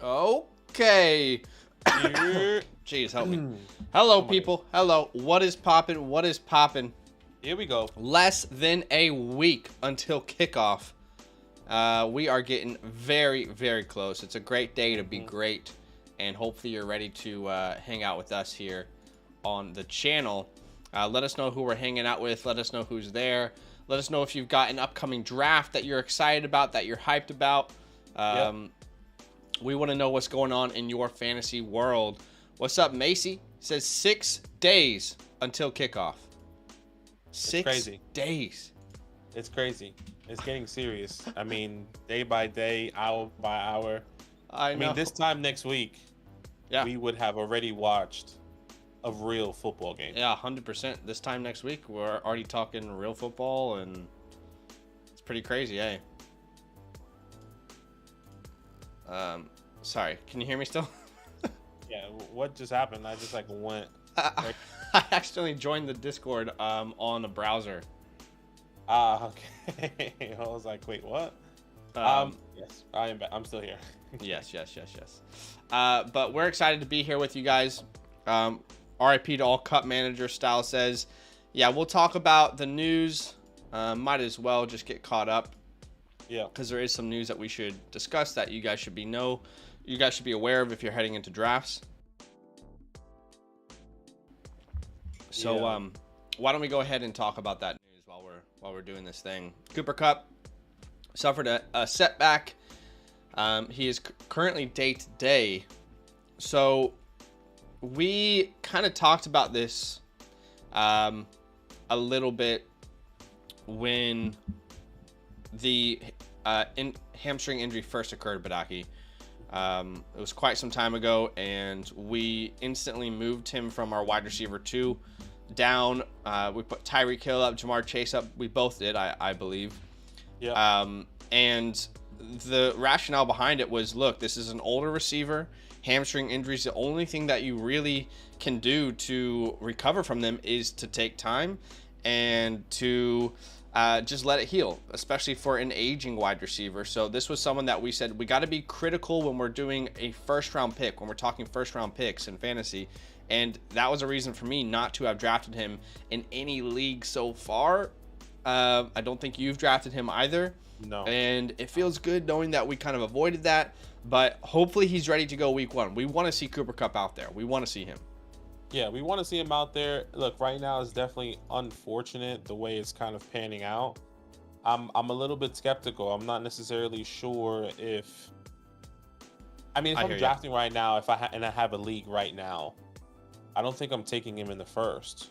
Okay. Jeez, help me. Hello, people. Hello. What is poppin'? What is poppin'? Here we go. Less than a week until kickoff. We are getting very, very close. It's a great day to be great. And hopefully you're ready to hang out with us here on the channel. Let us know who we're hanging out with. Let us know who's there. Let us know if you've got an upcoming draft that you're excited about, that you're hyped about. We want to know what's going on in your fantasy world. What's up, Macy? Says 6 days until kickoff. Six days. It's crazy. It's getting serious. I mean, day by day, hour by hour. I mean, this time next week, we would have already watched a real football game. Yeah, 100%. This time next week, we're already talking real football, and it's pretty crazy, eh? Sorry, can you hear me still? Yeah, what just happened? I just went. I accidentally joined the Discord on a browser. Okay. I was like, wait, what? Yes, I am back. I'm still here. yes. But we're excited to be here with you guys. RIP to all Kupp manager style says, yeah, we'll talk about the news. Might as well just get caught up. Yeah, because there is some news that we should discuss that you guys should be aware of if you're heading into drafts. So why don't we go ahead and talk about that news while we're doing this thing. Cooper Kupp suffered a setback. He is currently day to day. So we kind of talked about this a little bit when the hamstring injury first occurred, Badaki. It was quite some time ago, and we instantly moved him from our wide receiver 2 down. We put Tyreek Hill up, Jamar Chase up. We both did, I believe. Yeah. And the rationale behind it was, look, this is an older receiver. Hamstring injuries, the only thing that you really can do to recover from them is to take time and to just let it heal, especially for an aging wide receiver. So this was someone that we said we got to be critical when we're doing a first round pick, when we're talking first round picks in fantasy. And that was a reason for me not to have drafted him in any league so far. I don't think you've drafted him either. No. And it feels good knowing that we kind of avoided that. But hopefully he's ready to go week 1. We want to see Cooper Kupp out there. We want to see him. Yeah, we want to see him out there. Look, right now it's definitely unfortunate the way it's kind of panning out. I'm a little bit skeptical. I'm not necessarily sure if I'm drafting right now, if I have a league right now, I don't think I'm taking him in the first.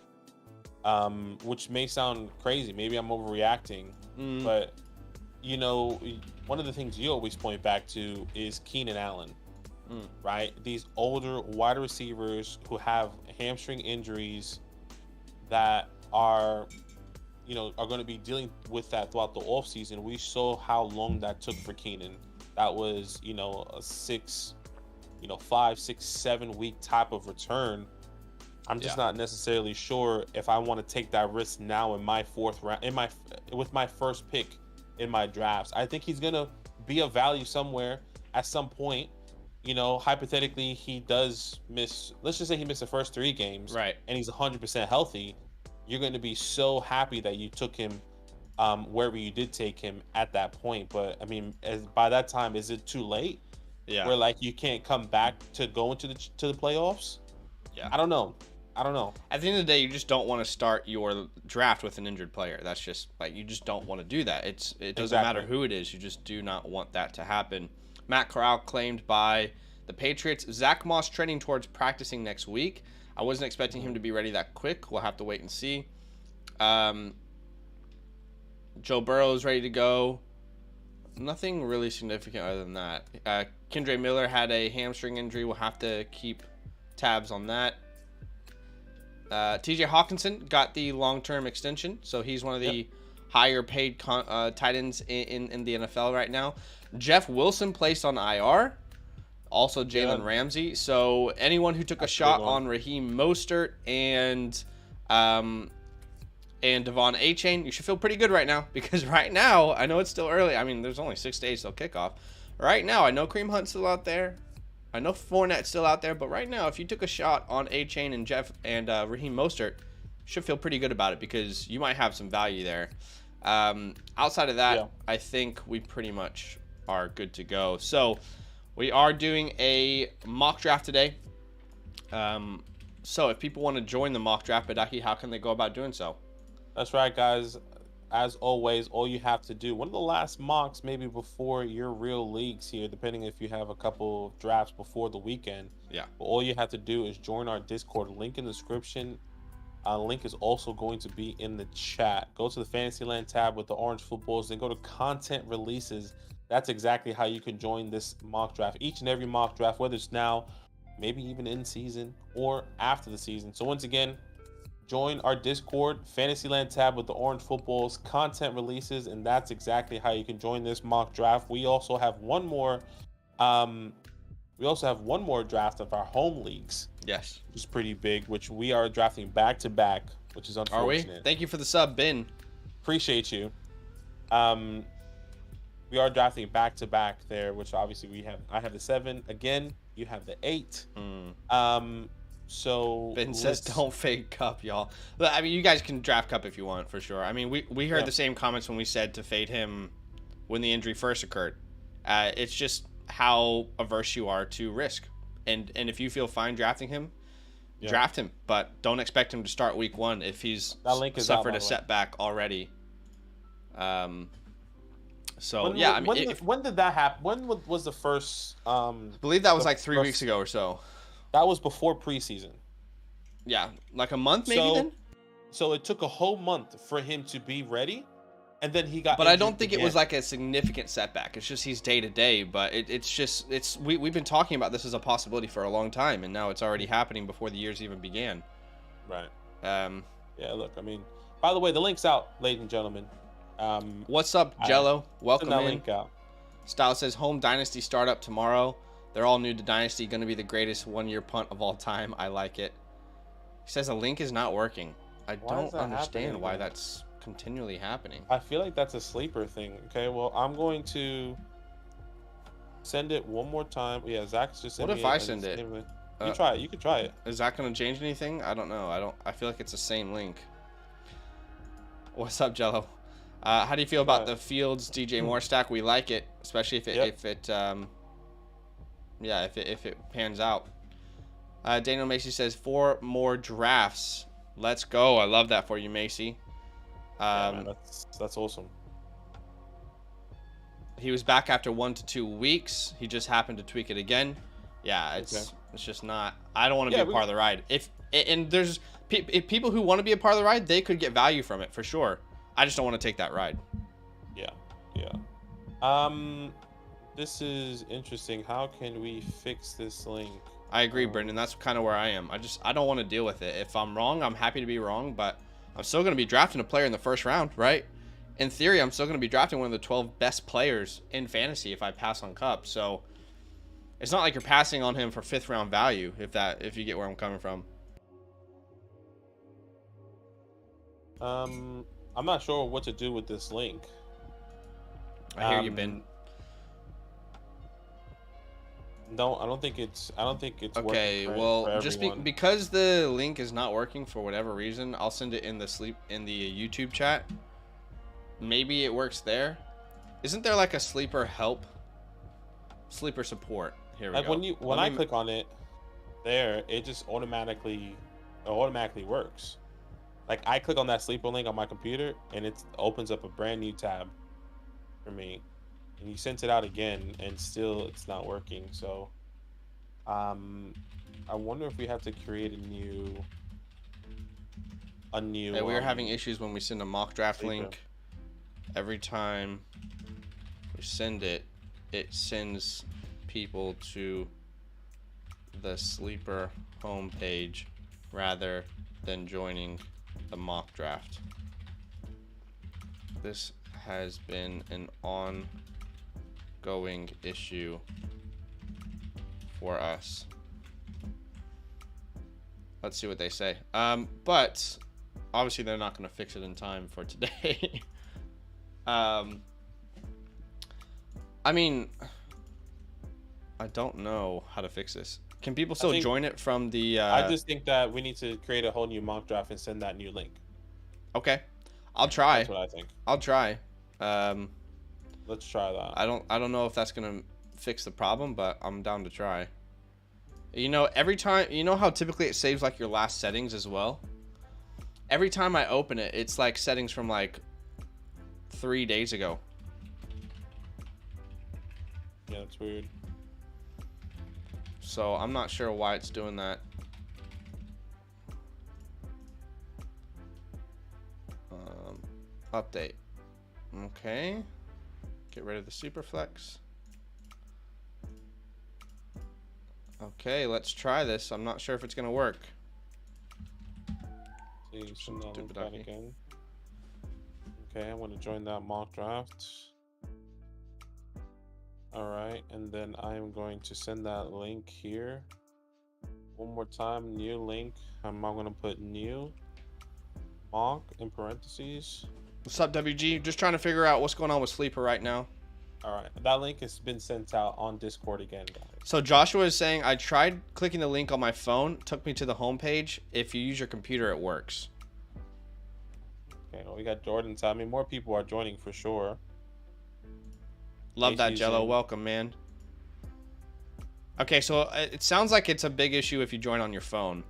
Which may sound crazy. Maybe I'm overreacting, but you know, one of the things you always point back to is Keenan Allen. Right? These older wide receivers who have hamstring injuries that are going to be dealing with that throughout the offseason. We saw how long that took for Keenan. That was, a 5, 6, 7 week type of return. I'm just not necessarily sure if I want to take that risk now in my fourth round, with my first pick in my drafts. I think he's going to be of value somewhere at some point. Hypothetically, he does miss, let's just say he missed the first 3 games, right? And he's 100% healthy. You're going to be so happy that you took him wherever you did take him at that point. But I mean, by that time, is it too late? Yeah. Where you can't come back to go into the playoffs? Yeah. I don't know. At the end of the day, you just don't want to start your draft with an injured player. That's just you just don't want to do that. It doesn't matter who it is. You just do not want that to happen. Matt Corral claimed by the Patriots. Zach Moss trending towards practicing next week. I wasn't expecting him to be ready that quick. We'll have to wait and see. Joe Burrow is ready to go. Nothing really significant other than that. Kendre Miller had a hamstring injury. We'll have to keep tabs on that. TJ Hawkinson got the long-term extension, so he's one of the higher paid tight ends in the NFL right now. Jeff Wilson placed on IR. Also Jalen Ramsey. So anyone who took a shot on Raheem Mostert and Devon A-Chain, you should feel pretty good right now, because right now, I know it's still early. I mean, there's only 6 days till kickoff. Right now, I know Kareem Hunt's still out there. I know Fournette's still out there, but right now, if you took a shot on A-Chain and Jeff and Raheem Mostert, should feel pretty good about it because you might have some value there. Outside of that, I think we pretty much are good to go. So we are doing a mock draft today. So if people want to join the mock draft, Badaki, how can they go about doing so? That's right, guys. As always, all you have to do, one of the last mocks, maybe before your real leagues here, depending if you have a couple of drafts before the weekend. Yeah. But all you have to do is join our Discord. Link in the description. Link is also going to be in the chat. Go to the Fantasyland tab with the orange footballs, then go to content releases. That's exactly how you can join this mock draft. Each and every mock draft, whether it's now, maybe even in season or after the season. So once again, join our Discord, Fantasyland tab with the orange footballs, content releases, and that's exactly how you can join this mock draft. We also have one more. We also have one more draft of our home leagues. Yes, which is pretty big. Which we are drafting back to back, which is unfortunate. Are we? Thank you for the sub, Ben. Appreciate you. We are drafting back to back there, which obviously we have. I have the 7 again. You have the 8. So Ben says don't fade Kupp, y'all. I mean, you guys can draft Kupp if you want, for sure. I mean, we heard the same comments when we said to fade him when the injury first occurred. It's just how averse you are to risk, and if you feel fine drafting him, draft him, but don't expect him to start week 1 if he's suffered a setback already. So when did that happen? When was the first? I believe that was like 3 weeks ago or so. That was before preseason. Yeah, like a month maybe then. So it took a whole month for him to be ready, and then he got. But I don't think it was like a significant setback. It's just he's day to day. But we've been talking about this as a possibility for a long time, and now it's already happening before the years even began. Right. Yeah. Look, I mean, by the way, the link's out, ladies and gentlemen. What's up, Jello? Welcome in. Link out. Style says home dynasty startup tomorrow. They're all new to dynasty. Going to be the greatest one-year punt of all time. I like it. He says a link is not working. I don't understand why that's continually happening. I feel like that's a sleeper thing. Okay, well, I'm going to send it one more time. Yeah, Zach's just. What if I send it? You try it. You can try it. Is that going to change anything? I don't know. I feel like it's the same link. What's up, Jello? How do you feel about the Fields DJ Moore stack? We like it, especially if it pans out. Daniel Macy says 4 more drafts. Let's go. I love that for you, Macy. Man, that's awesome. He was back after 1 to 2 weeks. He just happened to tweak it again. Yeah, it's just not. I don't want to be a part of the ride. If people who want to be a part of the ride, they could get value from it for sure. I just don't want to take that ride. Yeah. This is interesting. How can we fix this link? I agree, Brendan. That's kind of where I am. I don't want to deal with it. If I'm wrong, I'm happy to be wrong, but I'm still going to be drafting a player in the first round, right? In theory, I'm still going to be drafting one of the 12 best players in fantasy if I pass on Kupp. So it's not like you're passing on him for 5th round value, if you get where I'm coming from. I'm not sure what to do with this link. I hear you, Ben. No, I don't think it's okay. Working well, just because the link is not working for whatever reason, I'll send it in the YouTube chat. Maybe it works there. Isn't there like a sleeper support? Here we go. When I click on it, it just automatically works. Like I click on that sleeper link on my computer, and it opens up a brand new tab for me. And you sent it out again, and still it's not working. So, I wonder if we have to create a new. Hey, we are having issues when we send a mock draft link. Every time we send it, it sends people to the sleeper homepage rather than joining the mock draft. This has been an ongoing issue for us. Let's see what they say. But obviously they're not going to fix it in time for today. I mean, I don't know how to fix this. Can people still join it from the... I just think that we need to create a whole new mock draft and send that new link. Okay. I'll try. That's what I think. I'll try. Let's try that. I don't know if that's going to fix the problem, but I'm down to try. You know, every time... You know how typically it saves, like, your last settings as well? Every time I open it, it's, like, settings from, like, 3 days ago. Yeah, that's weird. So I'm not sure why it's doing that. Update. Okay. Get rid of the Superflex. Okay, let's try this. I'm not sure if it's gonna work. See, again. Okay, I'm gonna join that mock draft. All right, and then I am going to send that link here. One more time, new link. I'm gonna put new mock in parentheses. What's up, WG? Just trying to figure out what's going on with Sleeper right now. All right, that link has been sent out on Discord again, guys. So Joshua is saying, I tried clicking the link on my phone, took me to the home page. If you use your computer, it works. Okay, well, we got Jordan telling me more people are joining for sure. Love that, Jello. Welcome, man. Okay, so it sounds like it's a big issue if you join on your phone.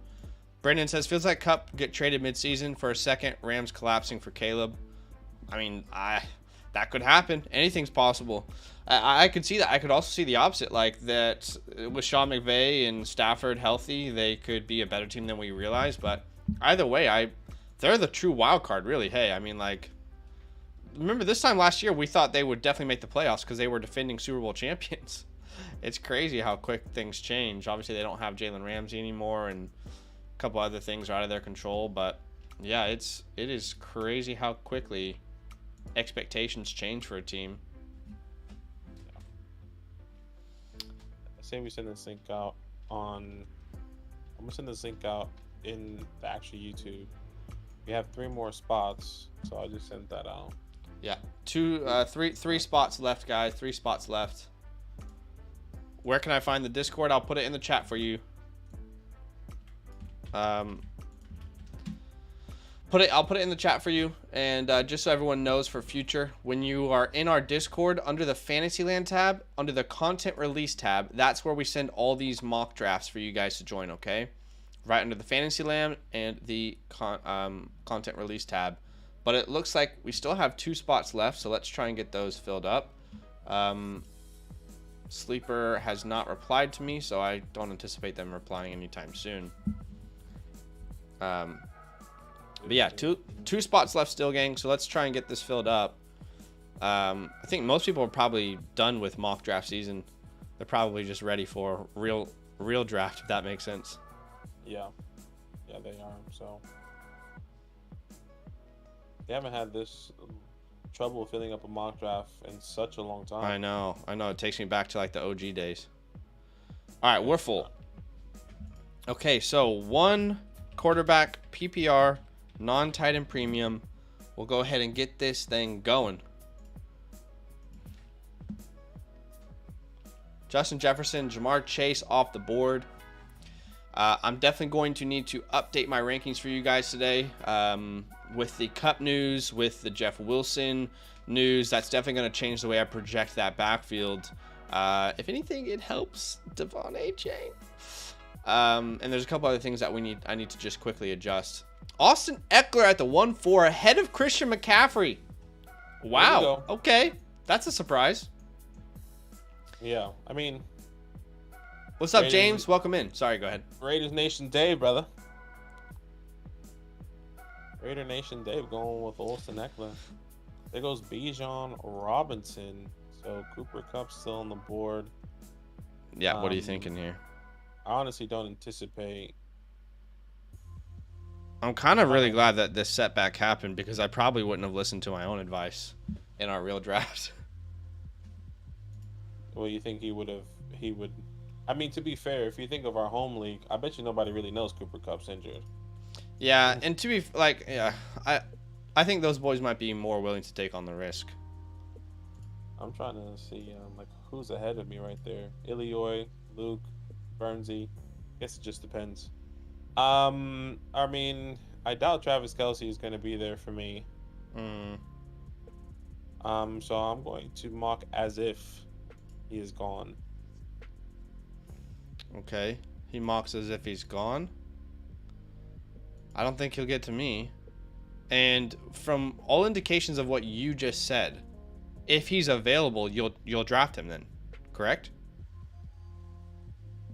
Brendan says, feels like Kupp get traded midseason for a second. Rams collapsing for Caleb. I mean, that could happen. Anything's possible. I could see that. I could also see the opposite, like that with Sean McVay and Stafford healthy, they could be a better team than we realize. But either way, they're the true wild card, really. Hey, I mean, like, remember this time last year, we thought they would definitely make the playoffs because they were defending Super Bowl champions. It's crazy how quick things change. Obviously, they don't have Jalen Ramsey anymore, and a couple other things are out of their control. But yeah, it is crazy how quickly expectations change for a team. I say we send this link out on. I'm gonna send this link out in the actual YouTube. We have 3 more spots, so I just sent that out. Yeah, three spots left, guys. 3 spots left. Where can I find the Discord? I'll put it in the chat for you. I'll put it in the chat for you, and just so everyone knows for future, when you are in our Discord, under the Fantasyland tab, under the Content Release tab, that's where we send all these mock drafts for you guys to join, okay? Right under the Fantasyland and the Content Release tab. But it looks like we still have 2 spots left, so let's try and get those filled up. Sleeper has not replied to me, so I don't anticipate them replying anytime soon. But yeah, two spots left still, gang. So let's try and get this filled up. I think most people are probably done with mock draft season. They're probably just ready for real draft, if that makes sense. Yeah, they are. So they haven't had this trouble filling up a mock draft in such a long time. I know. It takes me back to like the OG days. All right, we're full. Okay, so 1 quarterback PPR, non-tight end premium. We'll go ahead and get this thing going. Justin Jefferson, Jamar Chase off the board. I'm definitely going to need to update my rankings for you guys today. With the Kupp news, with the Jeff Wilson news, that's definitely going to change the way I project that backfield. If anything, it helps Devon A-Chain. And there's a couple other things that I need to just quickly adjust. Austin Eckler at the 1-4 ahead of Christian McCaffrey. Wow. Okay. That's a surprise. Yeah. I mean, what's up, James? Welcome in. Sorry, go ahead. Raiders Nation Dave, brother. Raider Nation Dave going with Austin Eckler. There goes Bijan Robinson. So Cooper Kupp still on the board. Yeah, what are you thinking here? I honestly don't anticipate. I'm kind of really glad that this setback happened because I probably wouldn't have listened to my own advice in our real draft. Well, you think he would? I mean, to be fair, if you think of our home league, I bet you nobody really knows Cooper Kupp's injured. Yeah, and to be I think those boys might be more willing to take on the risk. I'm trying to see like who's ahead of me right there. Ilioy, Luke, Bernsey. Guess it just depends. I mean, I doubt Travis Kelce is going to be there for me. So I'm going to mock as if he is gone. Okay. He mocks as if he's gone. I don't think he'll get to me. And from all indications of what you just said, if he's available, you'll draft him then, correct?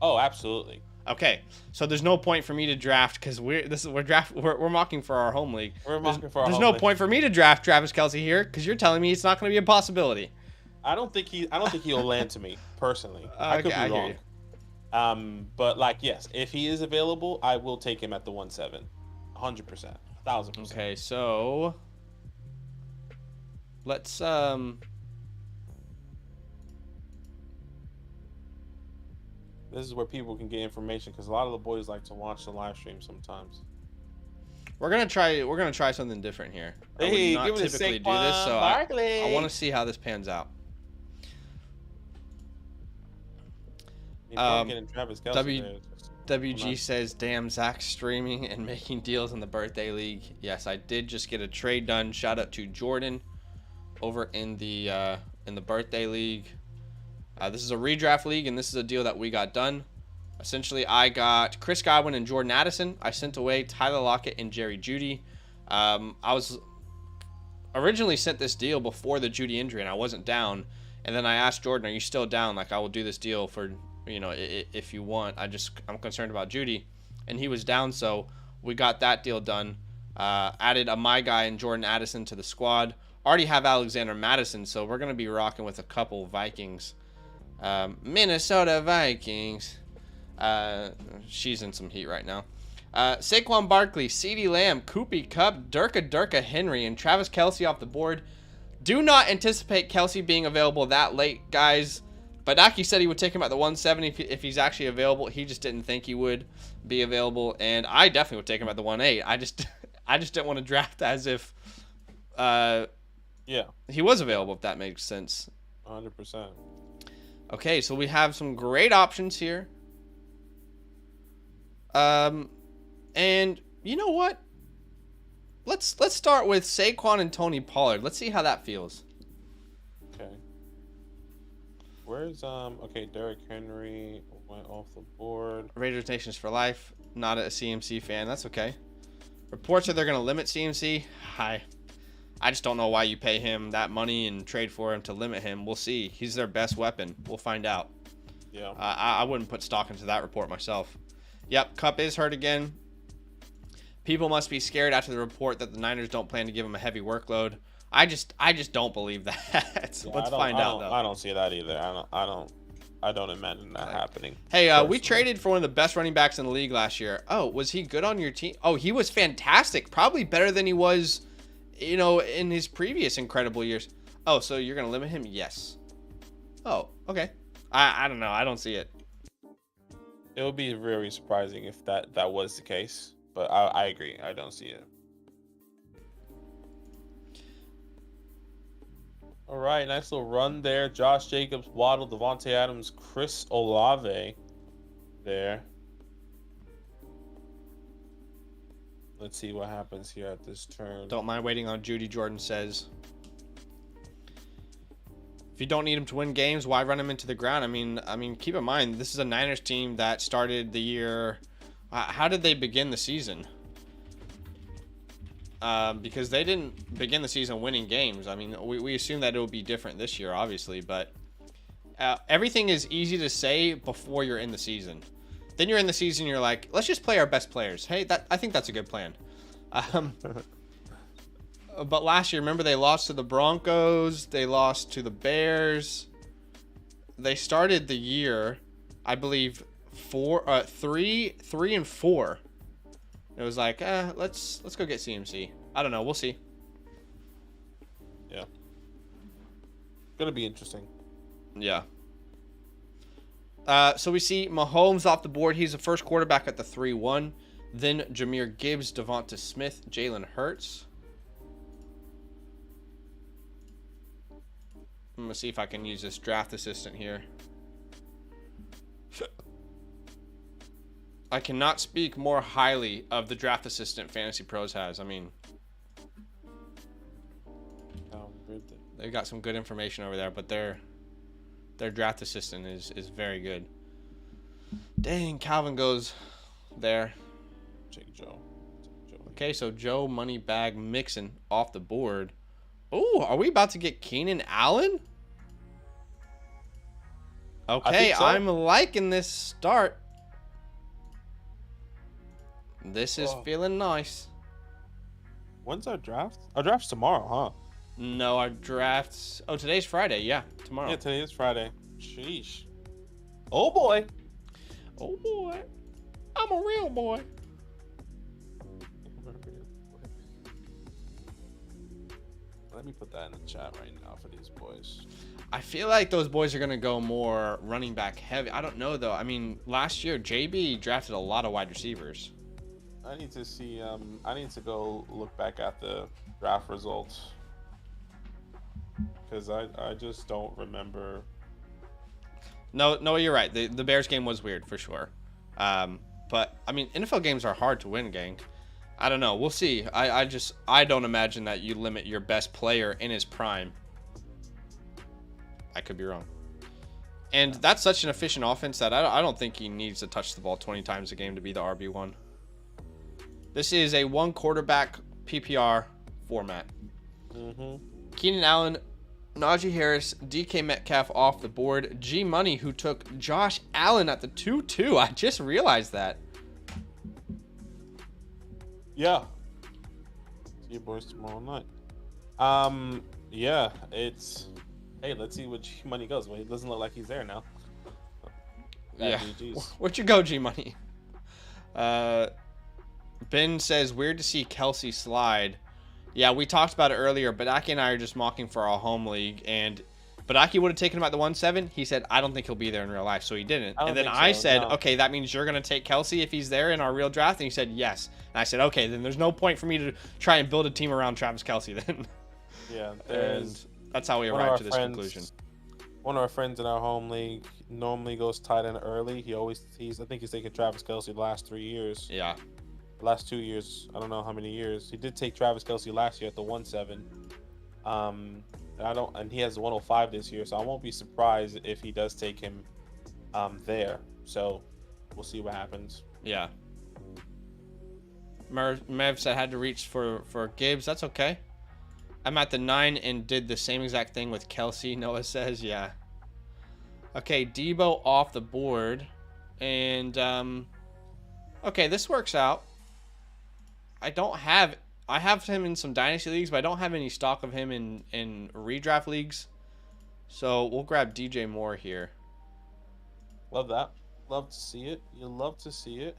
Oh, absolutely. Okay, so there's no point for me to draft because we're mocking for our home league. There's no point for me to draft Travis Kelce here because you're telling me it's not going to be a possibility. I don't think he'll land to me personally. I could be wrong. But like, yes, if he is available, I will take him at the 1.7, 100%, 1,000%. Okay, so let's This is where people can get information because a lot of the boys like to watch the live stream sometimes. We're gonna try something different here. Hey, I would not typically do this, so I want to see how this pans out. WG says, "Damn, Zach's streaming and making deals in the birthday league." Yes, I did just get a trade done. Shout out to Jordan over in the birthday league. This is a redraft league, and this is a deal that we got done. Essentially, I got Chris Godwin and Jordan Addison. I sent away Tyler Lockett and Jerry Jeudy. I was originally sent this deal before the Jeudy injury, and I wasn't down. And then I asked Jordan, "Are you still down? Like, I will do this deal for, if you want. I'm concerned about Jeudy," and he was down, so we got that deal done. Added my guy and Jordan Addison to the squad. Already have Alexander Madison, so we're gonna be rocking with a couple Vikings. Minnesota Vikings. She's in some heat right now. Saquon Barkley, CeeDee Lamb, Kupp, Durka Henry, and Travis Kelce off the board. Do not anticipate Kelce being available that late, guys. Badaki said he would take him at the 170 if he's actually available. He just didn't think he would be available, and I definitely would take him at the 1.8. I just didn't want to draft as if he was available, if that makes sense. 100%. Okay, so we have some great options here. And you know what? Let's start with Saquon and Tony Pollard. Let's see how that feels. Okay. Where's Derrick Henry went off the board. Raiders Nations for life. Not a CMC fan. That's okay. Reports are they're going to limit CMC. I just don't know why you pay him that money and trade for him to limit him. We'll see. He's their best weapon. We'll find out. Yeah. I wouldn't put stock into that report myself. Yep, Kupp is hurt again. People must be scared after the report that the Niners don't plan to give him a heavy workload. I just don't believe that. Yeah, Let's find out though. I don't see that either. I don't imagine that happening. Hey, we traded for one of the best running backs in the league last year. Oh, was he good on your team? Oh, he was fantastic. Probably better than he was, in his previous incredible years. Oh, so you're going to limit him? Yes. Oh, okay. I don't know. I don't see it. It would be very surprising if that was the case, but I agree. I don't see it. All right, nice little run there. Josh Jacobs, Waddle, Devontae Adams, Chris Olave there. Let's see what happens here at this turn. Don't mind waiting on Judy, Jordan says. If you don't need him to win games, why run him into the ground? I mean, keep in mind, this is a Niners team that started the year. How did they begin the season? Because they didn't begin the season winning games. I mean, we assume that it'll be different this year, obviously, but everything is easy to say before you're in the season. Then you're in the season, you're like, let's just play our best players. Hey, I think that's a good plan. But last year, remember, they lost to the Broncos. They lost to the Bears. They started the year, I believe, 3-4. It was like, let's go get CMC. I don't know. We'll see. Yeah. Gonna be interesting. Yeah. So we see Mahomes off the board. He's the first quarterback at the 3-1. Then Jahmyr Gibbs, Devonta Smith, Jalen Hurts. I'm gonna see if I can use this draft assistant here. I cannot speak more highly of the draft assistant Fantasy Pros has. I mean, they've got some good information over there, but their draft assistant is very good. Dang, Calvin goes there. Take Joe. Okay, so Joe Moneybag Mixon off the board. Oh, are we about to get Keenan Allen? Okay, so. I'm liking this start. This is feeling nice. When's our draft? Our draft's tomorrow, huh? No, our draft's... Oh, today's Friday. Yeah, tomorrow. Yeah, today is Friday. Sheesh. Oh, boy. Oh, boy. I'm a real boy. Let me put that in the chat right now for these boys. I feel like those boys are going to go more running back heavy. I don't know, though. I mean, last year, JB drafted a lot of wide receivers. I need to see, I need to go look back at the draft results. Because I just don't remember. No, you're right. The Bears game was weird, for sure. But, I mean, NFL games are hard to win, gang. I don't know. We'll see. I don't imagine that you limit your best player in his prime. I could be wrong. And that's such an efficient offense that I don't think he needs to touch the ball 20 times a game to be the RB1. This is a one quarterback PPR format. Keenan Allen, Najee Harris, DK Metcalf off the board. G Money, who took Josh Allen at the 2-2. I just realized that. Yeah. See you boys tomorrow night. Yeah, it's... Hey, let's see what G Money goes. Well, it doesn't look like he's there now. Yeah. Where'd you go, G Money? Ben says, weird to see Kelsey slide. Yeah, we talked about it earlier, but Aki and I are just mocking for our home league, and but Aki would have taken him at the 1-7. He said, I don't think he'll be there in real life, so he didn't. And then I said, okay, that means you're going to take Kelsey if he's there in our real draft, and he said, yes. And I said, okay, then there's no point for me to try and build a team around Travis Kelsey then. Yeah, and that's how we arrived to this conclusion. One of our friends in our home league normally goes tight end early. I think he's taken Travis Kelsey the last 3 years. Yeah. Last 2 years, I don't know how many years. He did take Travis Kelsey last year at the 1-7. And he has the 105 this year, so I won't be surprised if he does take him there. So we'll see what happens. Yeah. Mev said I had to reach for Gibbs. That's okay. I'm at the 9 and did the same exact thing with Kelsey. Noah says, yeah. Okay, Debo off the board. And, okay, this works out. I have him in some dynasty leagues, but I don't have any stock of him in redraft leagues. So we'll grab DJ Moore here. Love that. Love to see it. You love to see it.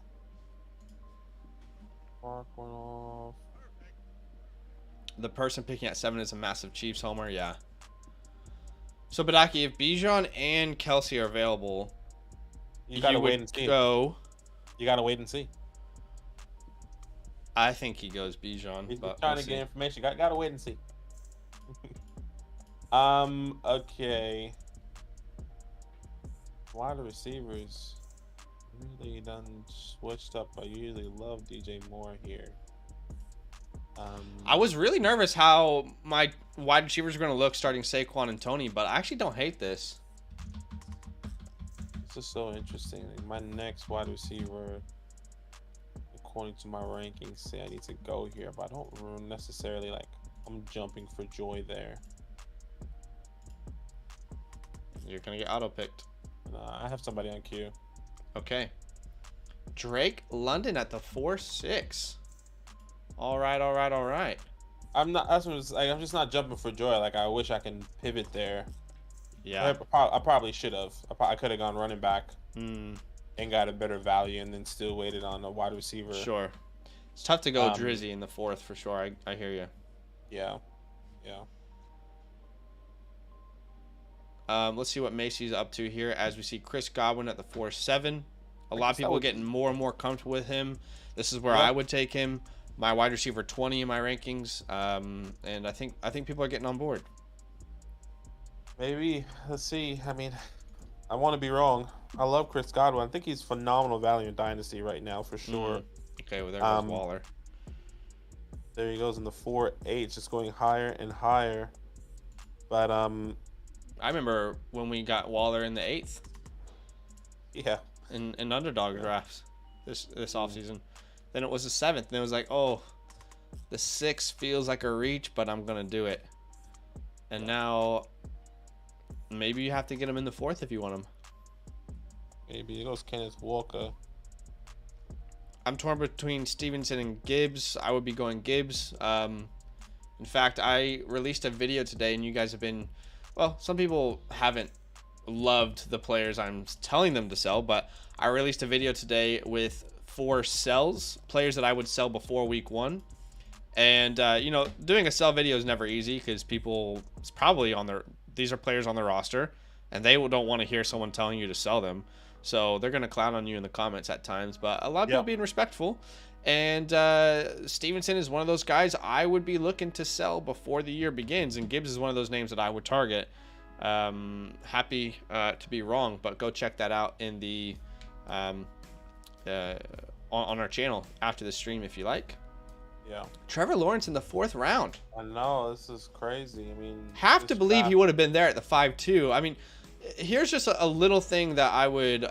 Mark one off. The person picking at 7 is a massive Chiefs homer. Yeah. So, Badaki, if Bijan and Kelsey are available, you gotta wait and see. You gotta wait and see. I think he goes Bijan. He's trying to get information. Gotta wait and see. Okay. Wide receivers really done switched up. I usually love DJ Moore here. I was really nervous how my wide receivers are going to look starting Saquon and Tony, but I actually don't hate this. This is so interesting. My next wide receiver, according to my rankings, say I need to go here, but I don't necessarily I'm jumping for joy there. You're going to get auto-picked. I have somebody on queue. Okay. Drake London at the 4-6. All right. I'm just not jumping for joy. I wish I can pivot there. Yeah. I probably should have. I could have gone running back and got a better value, and then still waited on a wide receiver. Sure. It's tough to go Drizzy in the 4th for sure. I hear you. Yeah. Let's see what Macy's up to here as we see Chris Godwin at the 4-7. A lot of people getting more and more comfortable with him. This is where I would take him. My wide receiver 20 in my rankings, and I think people are getting on board. Maybe. Let's see. I mean, I want to be wrong. I love Chris Godwin. I think he's phenomenal value in Dynasty right now for sure. Okay, well there goes Waller. There he goes in the 4.8, just going higher and higher. But I remember when we got Waller in the 8th. Yeah. In underdog drafts this offseason. Then it was the 7th, and it was like, oh, the 6th feels like a reach, but I'm gonna do it. And now maybe you have to get him in the 4th if you want him. Maybe it goes Kenneth Walker. I'm torn between Stevenson and Gibbs. I would be going Gibbs. In fact, I released a video today, and you guys have been, well, some people haven't loved the players I'm telling them to sell, but I released a video today with 4 sells, players that I would sell before week 1. And, you know, doing a sell video is never easy because people, it's probably on their, these are players on their roster, and they don't want to hear someone telling you to sell them. So they're going to clown on you in the comments at times, but a lot of people being respectful. And Stevenson is one of those guys I would be looking to sell before the year begins, and Gibbs is one of those names that I would target. Happy to be wrong, but go check that out in the on our channel after the stream if you like. Yeah. Trevor Lawrence in the 4th round. I know, this is crazy. I mean, have to believe he would have been there at the 5-2. I mean, here's just a little thing that I would,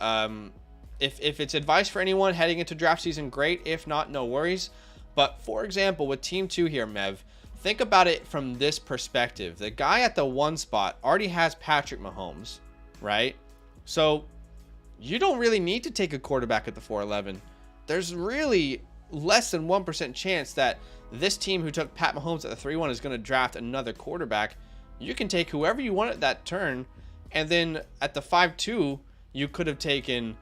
if it's advice for anyone heading into draft season, great. If not, no worries. But for example, with Team 2 here, Mev, think about it from this perspective. The guy at the 1 spot already has Patrick Mahomes, right? So you don't really need to take a quarterback at the 4-11. There's really less than 1% chance that this team who took Pat Mahomes at the 3-1 is going to draft another quarterback. You can take whoever you want at that turn, and then at the 5-2, you could have taken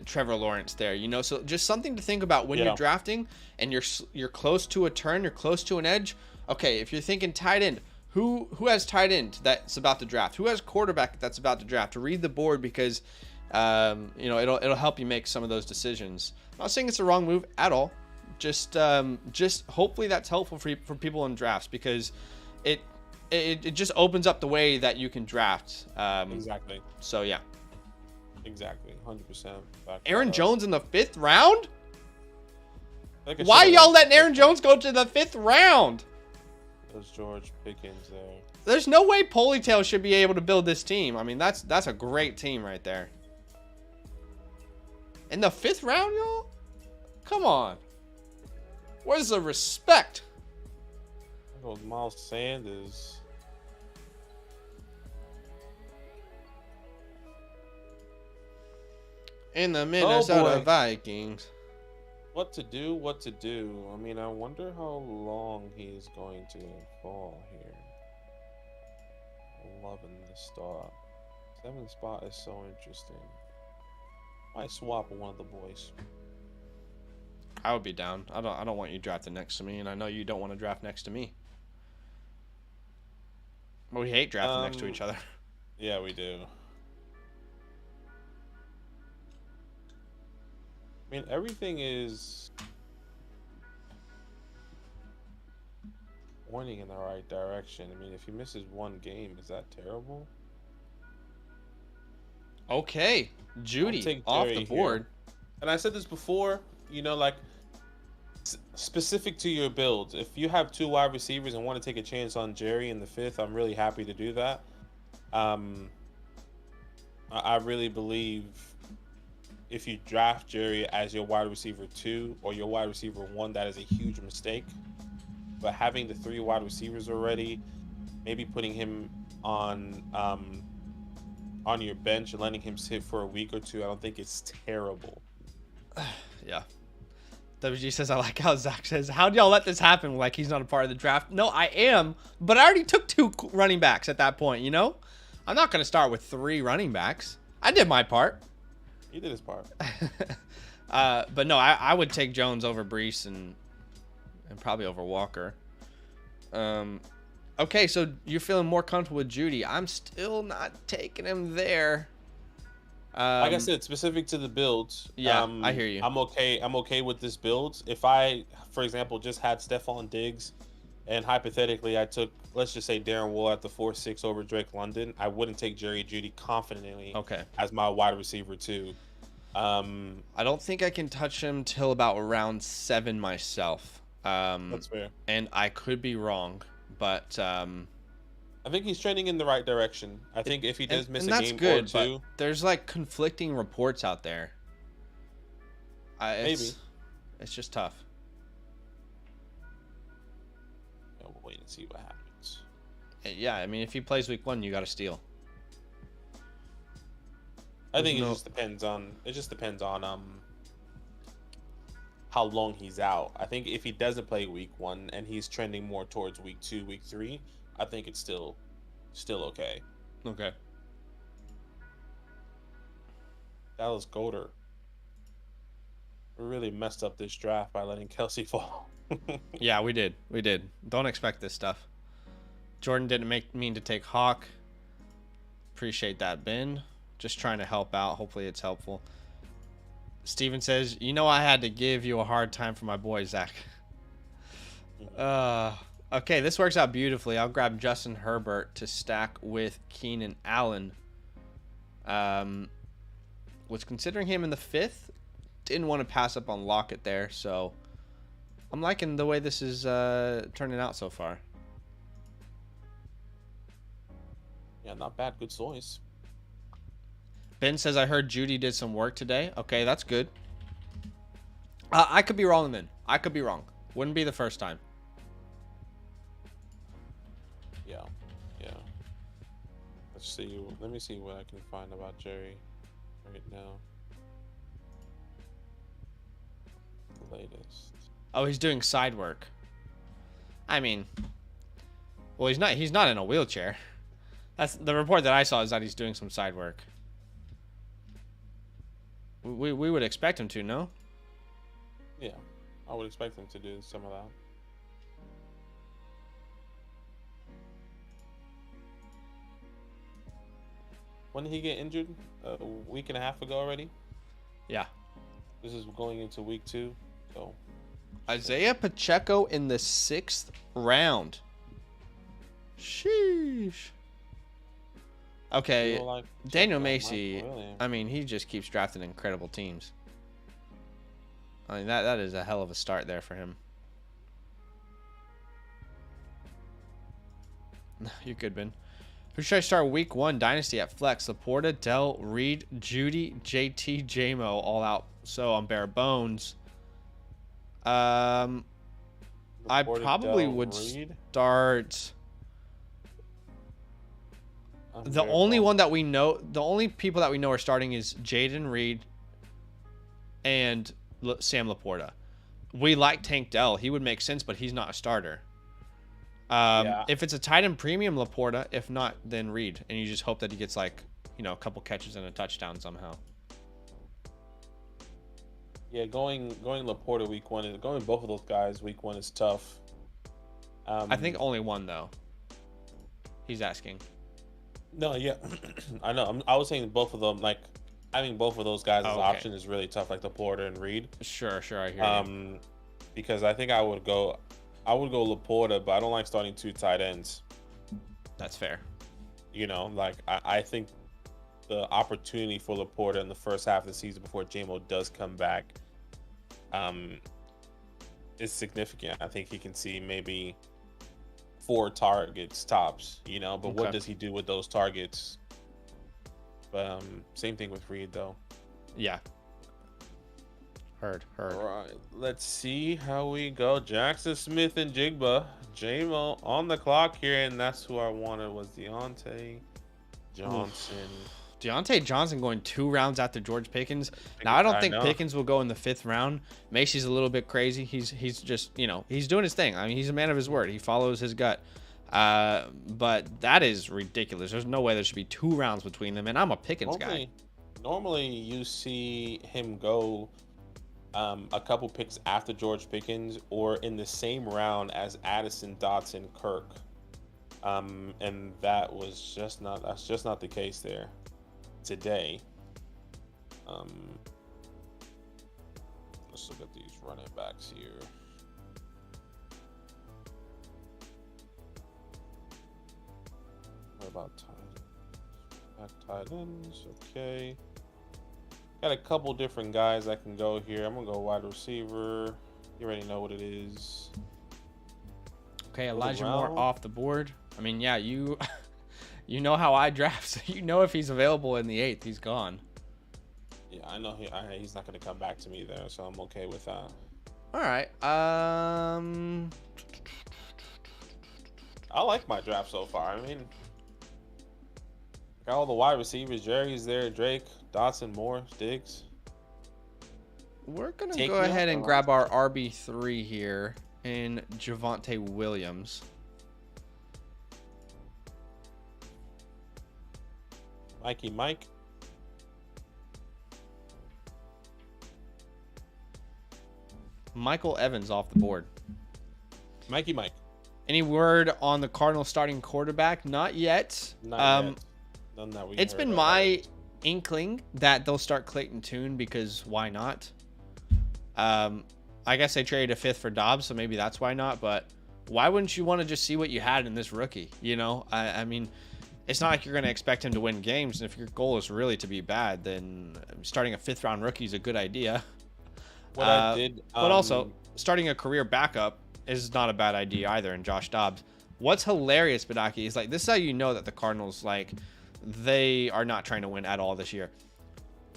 Trevor Lawrence there, you know. So just something to think about when you're drafting and you're close to a turn, you're close to an edge. Okay, if you're thinking tight end, who has tight end that's about to draft? Who has quarterback that's about to draft? To read the board, because you know, it'll help you make some of those decisions. I'm not saying it's a wrong move at all. Just hopefully that's helpful for people in drafts, because it just opens up the way that you can draft. Exactly. So yeah. Exactly. 100%. Aaron Jones in the 5th round? Why y'all letting Aaron Jones go to the 5th round? There's George Pickens there. There's no way Ponytail should be able to build this team. I mean, that's a great team right there. In the 5th round, y'all? Come on. Where's the respect? There goes Miles Sanders. In the Minnesota Vikings. What to do? What to do? I mean, I wonder how long he's going to fall here. 11 the start. 7th spot is so interesting. Might swap with one of the boys. I would be down. I don't want you drafting next to me, and I know you don't want to draft next to me. But we hate drafting next to each other. Yeah, we do. I mean, everything is pointing in the right direction. I mean, if he misses one game, is that terrible? Okay, Judy off the board. Here. And I said this before, you know, like specific to your builds. If you have 2 wide receivers and want to take a chance on Jerry in the 5th, I'm really happy to do that. I really believe if you draft Jerry as your wide receiver 2 or your wide receiver 1, that is a huge mistake. But having the 3 wide receivers already, maybe putting him on your bench and letting him sit for a week or 2, I don't think it's terrible. Yeah. WG says, I like how Zach says, how'd y'all let this happen? Like he's not a part of the draft. No, I am, but I already took 2 running backs at that point, you know? I'm not going to start with 3 running backs. I did my part. He did his part. But no, I would take Jones over Brees and probably over Walker. Okay, so you're feeling more comfortable with Judy. I'm still not taking him there. Like I said, specific to the builds. Yeah, I hear you. I'm okay with this build. If I, for example, just had Stephon Diggs, and hypothetically I took let's just say Darren Wool at the 4-6 over Drake London, I wouldn't take Jerry Jeudy confidently Okay. as my wide receiver too. I don't think I can touch him till about round 7 myself. That's fair. And I could be wrong, but I think he's trending in the right direction. I think if he does miss a game good, or two, but there's like conflicting reports out there. Maybe. It's just tough. yeah, we'll wait and see what happens. Yeah, I mean, if he plays week 1, you got to steal. I think it just depends on how long he's out. I think if he doesn't play week 1 and he's trending more towards week 2, week 3, I think it's still okay. Okay. Dallas Goddard. We really messed up this draft by letting Kelsey fall. Yeah, we did. Don't expect this stuff. Jordan didn't mean to take Hawk. Appreciate that, Ben. Just trying to help out. Hopefully it's helpful. Steven says, I had to give you a hard time for my boy, Zach. Okay, this works out beautifully. I'll grab Justin Herbert to stack with Keenan Allen. Was considering him in the 5th. Didn't want to pass up on Lockett there, so I'm liking the way this is turning out so far. Yeah, not bad. Good choice. Ben says, I heard Judy did some work today. Okay, that's good. I could be wrong then. I could be wrong. Wouldn't be the first time. Yeah. Let's see. Let me see what I can find about Jerry right now. The latest. Oh, he's doing side work. I mean, well, he's not in a wheelchair. That's the report that I saw, is that he's doing some side work. We would expect him to, no? Yeah, I would expect him to do some of that. When did he get injured? A week and a half ago already? Yeah. This is going into week 2, so. Isaiah Pacheco in the 6th round. Sheesh. Okay, Like Daniel Macy, I mean, he just keeps drafting incredible teams. I mean, that is a hell of a start there for him. You're good, Ben. Who should I start week 1 Dynasty at Flex? Laporta, Dell, Reed, Judy, JT, JMO, all out. So on bare bones. I probably would start... The only one that we know, the only people that we know are starting is Jaden Reed and Sam Laporta. We like Tank Dell. He would make sense, but he's not a starter. If it's a tight end premium, Laporta. If not, then Reed. And you just hope that he gets like, a couple catches and a touchdown somehow. Yeah, going Laporta week 1 and going both of those guys week 1 is tough. I think only one though. He's asking. No, yeah, I know. I was saying both of them. Like, having both of those guys as an option is really tough. Like the Laporta and Reed. Sure, I hear you. Because I think I would go Laporta, but I don't like starting 2 tight ends. That's fair. I think the opportunity for Laporta in the first half of the season before JMO does come back, is significant. I think he can see maybe 4 targets tops, but what does he do with those targets? But same thing with Reed though. Yeah. Heard. All right, let's see how we go. Jackson Smith and Jigba. JMO on the clock here, and that's who I wanted was Deontay Johnson. Deontay Johnson going 2 rounds after George Pickens. Now, I don't think Pickens will go in the 5th round. Macy's a little bit crazy. He's just, he's doing his thing. I mean, he's a man of his word. He follows his gut. But that is ridiculous. There's no way there should be 2 rounds between them, and I'm a Pickens guy. Normally, you see him go a couple picks after George Pickens or in the same round as Addison, Dotson, Kirk. And that's just not the case there today. Let's look at these running backs here. What about back tight ends? Okay. Got a couple different guys I can go here. I'm gonna go wide receiver. You already know what it is. Okay, Elijah Moore off the board. I mean, yeah, you know how I draft, so you know if he's available in the 8th, he's gone. Yeah, I know he's not gonna come back to me there, so I'm okay with that. All right. I like my draft so far. I mean, got all the wide receivers. Jerry's there. Drake, Dotson, Moore, Diggs. We're going to go ahead and grab our RB3 here in Javonte Williams. Mikey Mike. Michael Evans off the board. Mikey Mike. Any word on the Cardinals starting quarterback? Not yet. Not yet. None that we it's been my inkling that they'll start Clayton Tune because why not? I guess they traded a 5th for Dobbs, so maybe that's why not. But why wouldn't you want to just see what you had in this rookie? You know, I mean, it's not like you're going to expect him to win games. And if your goal is really to be bad, then starting a 5th round rookie is a good idea. What I did, but also starting a career backup is not a bad idea either. And Josh Dobbs, what's hilarious, Badaki, is like this is how you know that the Cardinals they are not trying to win at all this year.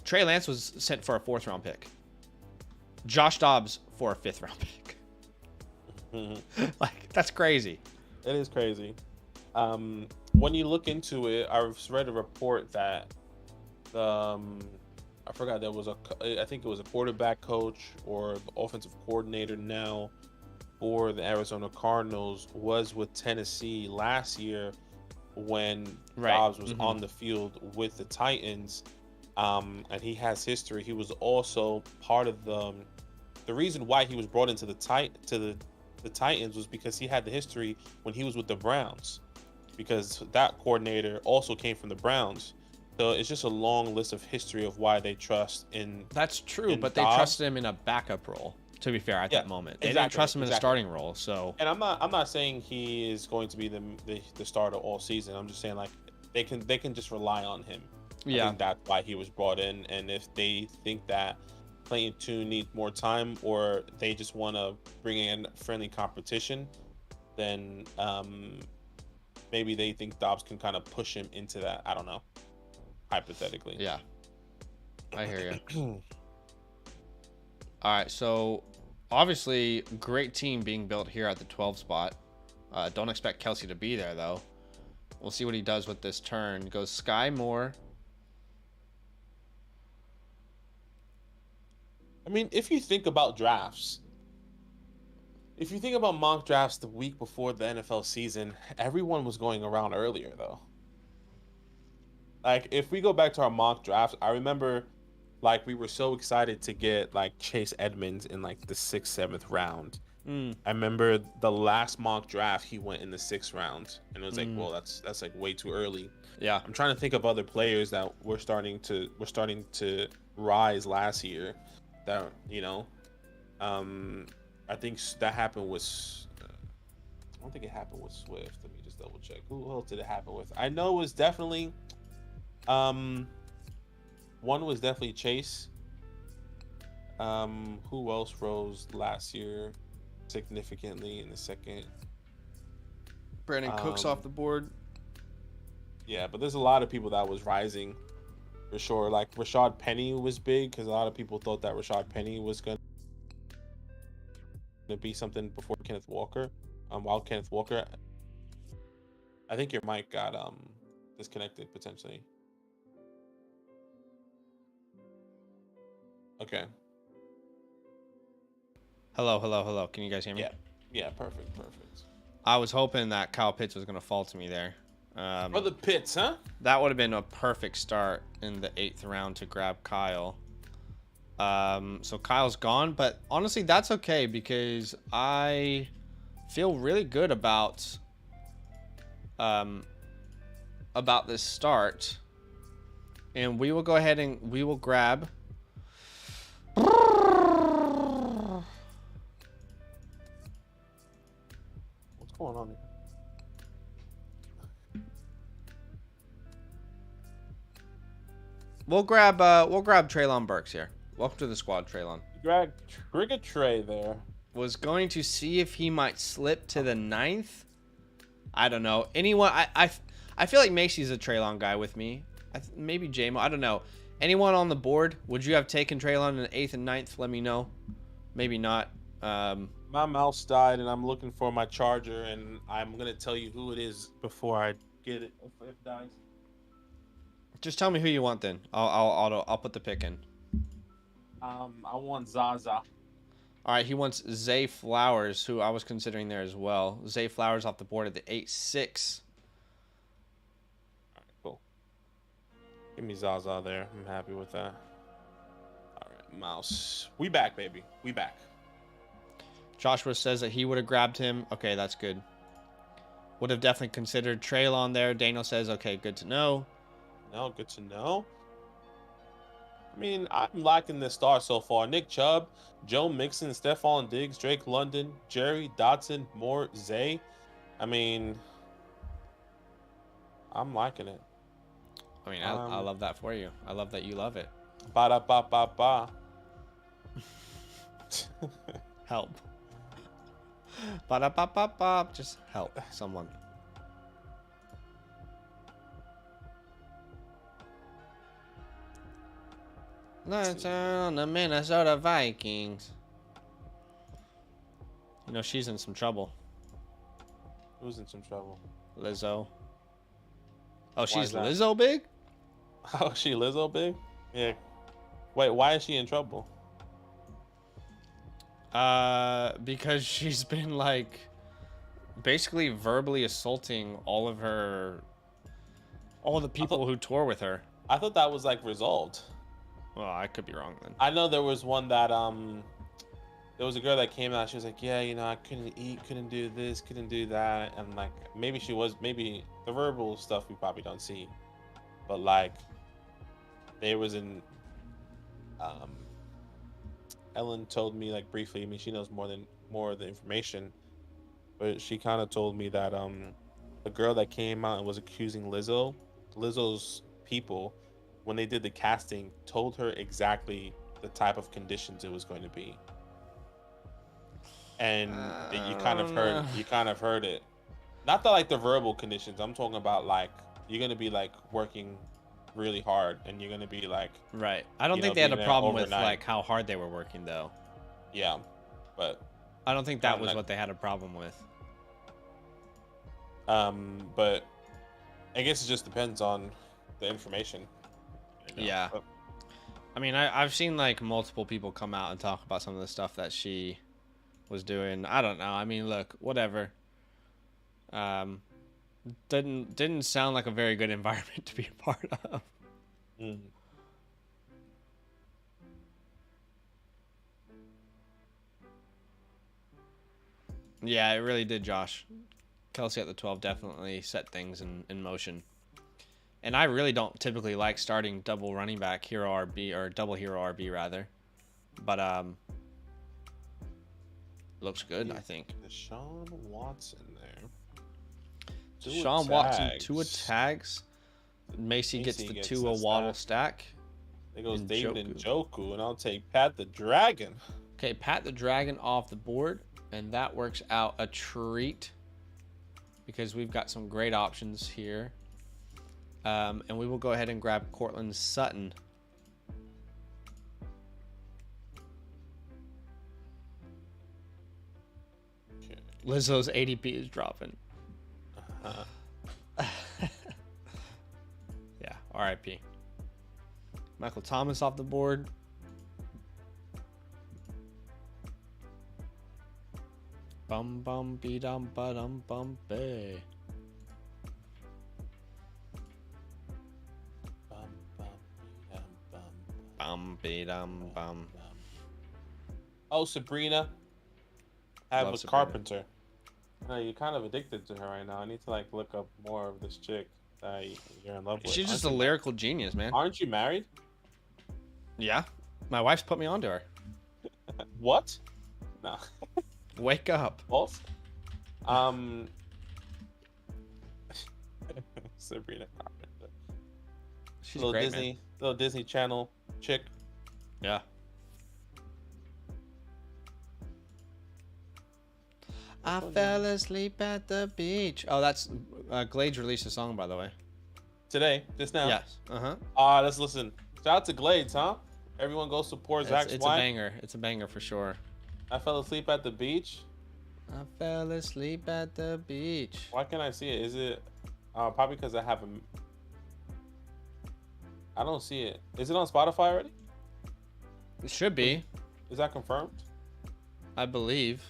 Trey Lance was sent for a 4th round pick. Josh Dobbs for a 5th round pick. Like that's crazy. It is crazy. When you look into it, I've read a report that I forgot I think it was a quarterback coach or the offensive coordinator now for the Arizona Cardinals was with Tennessee last year when Dobbs was on the field with the Titans. And he has history. He was also part of the reason why he was brought into the Titans was because he had the history when he was with the Browns, because that coordinator also came from the Browns. So it's just a long list of history of why they trust in. That's true, but Dobbs. They trusted him in a backup role. To be fair, at that moment, they didn't trust him in a starting role. So, and I'm not saying he is going to be the starter all season. I'm just saying like they can just rely on him. Yeah, I think that's why he was brought in. And if they think that Clayton Tune needs more time, or they just want to bring in friendly competition, then maybe they think Dobbs can kind of push him into that. I don't know. Hypothetically. Yeah. I hear you. All right, so obviously great team being built here at the 12 spot. Don't expect Kelsey to be there though. We'll see what he does with this turn. Goes Sky Moore. I mean, if you think about drafts, if you think about mock drafts the week before the NFL season, everyone was going around earlier though. Like, if we go back to our mock drafts, I remember, like, we were so excited to get, like, Chase Edmonds in, like, the 6th, 7th round. I remember the last mock draft, he went in the 6th round. And it was like, well, that's like, way too early. Yeah. I'm trying to think of other players that were starting to rise last year that, you know, I think that happened with, I don't think it happened with Swift. Let me just double check. Who else did it happen with? I know it was definitely... one was definitely Chase. Who else rose last year significantly in the second? Brandon Cooks off the board. Yeah, but there's a lot of people that was rising for sure. Like Rashad Penny was big because a lot of people thought that Rashad Penny was gonna be something before Kenneth Walker. While Kenneth Walker, I think your mic got disconnected potentially. Okay. Hello. Can you guys hear me? Yeah, perfect. I was hoping that Kyle Pitts was going to fall to me there. For the Pitts, huh? That would have been a perfect start in the 8th round to grab Kyle. So Kyle's gone, but honestly, that's okay because I feel really good about this start. And we will go ahead and we will grab... What's going on here? We'll grab Traylon Burks here. Welcome to the squad, Traylon. Greg Trigger Tray there. Was going to see if he might slip to the 9th. I don't know. Anyone? I feel like Macy's a Traylon guy with me. Maybe JMO. I don't know. Anyone on the board? Would you have taken Traylon in the 8th and 9th? Let me know. Maybe not. My mouse died, and I'm looking for my charger, and I'm gonna tell you who it is before I get it. If it dies. Just tell me who you want then. I'll put the pick in. I want Zaza. All right, he wants Zay Flowers, who I was considering there as well. Zay Flowers off the board at the 8-6. All right, cool. Give me Zaza there. I'm happy with that. All right, mouse. We back, baby. We back. Joshua says that he would have grabbed him. Okay, that's good. Would have definitely considered Traylon there. Daniel says, okay, good to know. No, good to know. I mean, I'm liking this start so far. Nick Chubb, Joe Mixon, Stephon Diggs, Drake London, Jerry Dotson, Moore, Zay. I mean, I'm liking it. I mean, I love that for you. I love that you love it. Ba-da-ba-ba-ba. Help. Ba-da-ba-ba-ba. Just help someone. Let's turn on the Minnesota Vikings. You know, she's in some trouble. Who's in some trouble? Lizzo. Oh, she's that? Lizzo big? Oh, she Lizzo big? Yeah. Wait, why is she in trouble? Because she's been like basically verbally assaulting all of the people who tour with her. I thought that was like resolved. Well, I could be wrong then. I know there was one that there was a girl that came out. She was like, yeah, you know, I couldn't eat, couldn't do this, couldn't do that, and like maybe the verbal stuff we probably don't see, but like there was an Ellen told me like briefly. I mean, she knows more of the information, but she kind of told me that the girl that came out and was accusing Lizzo's people, when they did the casting, told her exactly the type of conditions it was going to be, and you kind of heard it. Not that like the verbal conditions. I'm talking about like you're gonna be like working really hard, and you're gonna be like right. I don't think they had a problem with like how hard they were working though. Yeah, but I don't think that was what they had a problem with. But I guess it just depends on the information. You know? Yeah. But I mean, I've seen like multiple people come out and talk about some of the stuff that she was doing. I don't know. I mean, look, whatever. Didn't sound like a very good environment to be a part of. mm. Yeah, it really did, Josh. Kelsey at the 12 definitely set things in motion. And I really don't typically like starting double running back hero RB or double hero RB rather. But looks good, I think. Deshaun Watson there. Deshaun Watson, 2 tags. Macy gets the 2 Waddle stack. There goes David Njoku, and I'll take Pat the Dragon. Okay, Pat the Dragon off the board, and that works out a treat because we've got some great options here. And we will go ahead and grab Cortland Sutton. Okay. Lizzo's ADP is dropping. Yeah, RIP. Michael Thomas off the board. Bum bum be dum ba dum bum be. Bum be dum bum. Oh, Sabrina. I have Love a Sabrina. Carpenter. You're kind of addicted to her right now. I need to like look up more of this chick that you're in love with. She's just a lyrical genius, man. Aren't you married? Yeah. My wife's put me onto her. What? No. Wake up. False. Sabrina Carpenter. She's Little great, Disney, man. Little Disney Channel chick. Yeah. I fell asleep at the beach. Oh, that's Glades released a song, by the way. Today, just now. Yes. Uh-huh. Let's listen. Shout out to Glades, huh? Everyone go support Zach's It's a banger. It's a banger for sure. I fell asleep at the beach. I fell asleep at the beach. Why can't I see it? Is it probably because I have a... I don't see it. Is it on Spotify already? It should be. Is that confirmed? I believe.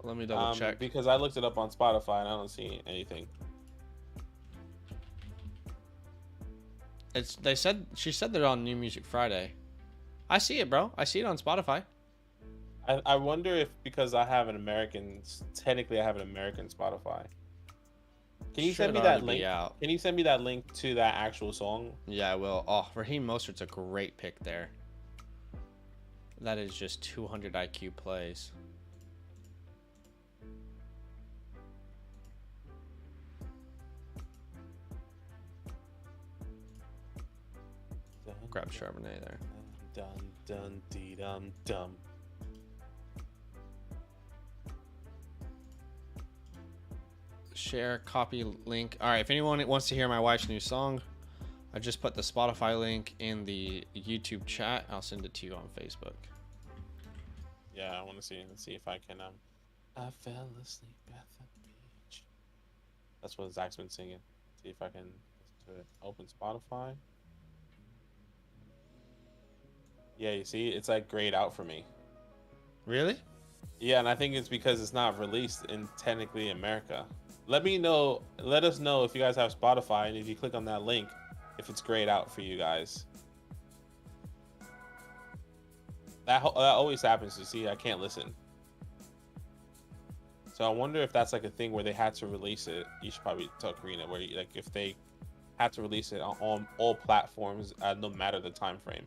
Let me double check. Because I looked it up on Spotify and I don't see anything. She said they're on New Music Friday. I see it, bro. I see it on Spotify. I wonder if because I have an American, technically I have an American Spotify. Can you send me that link? Can you send me that link to that actual song? Yeah, I will. Oh, Raheem Mostert's a great pick there. That is just 200 IQ plays. Grab Charbonnet there. Dun dun dee dum dum. Share, copy, link. All right, if anyone wants to hear my wife's new song, I just put the Spotify link in the YouTube chat. I'll send it to you on Facebook. Yeah, I want to see. Let's see if I can. I fell asleep at the beach. That's what Zach's been singing. See if I can open Spotify. Yeah, you see, it's like grayed out for me. Really? Yeah, and I think it's because it's not released in technically America. Let us know if you guys have Spotify, and if you click on that link, if it's grayed out for you guys. That always happens. You see, I can't listen. So I wonder if that's like a thing where they had to release it. You should probably tell Karina where, like, if they had to release it on all platforms, no matter the time frame.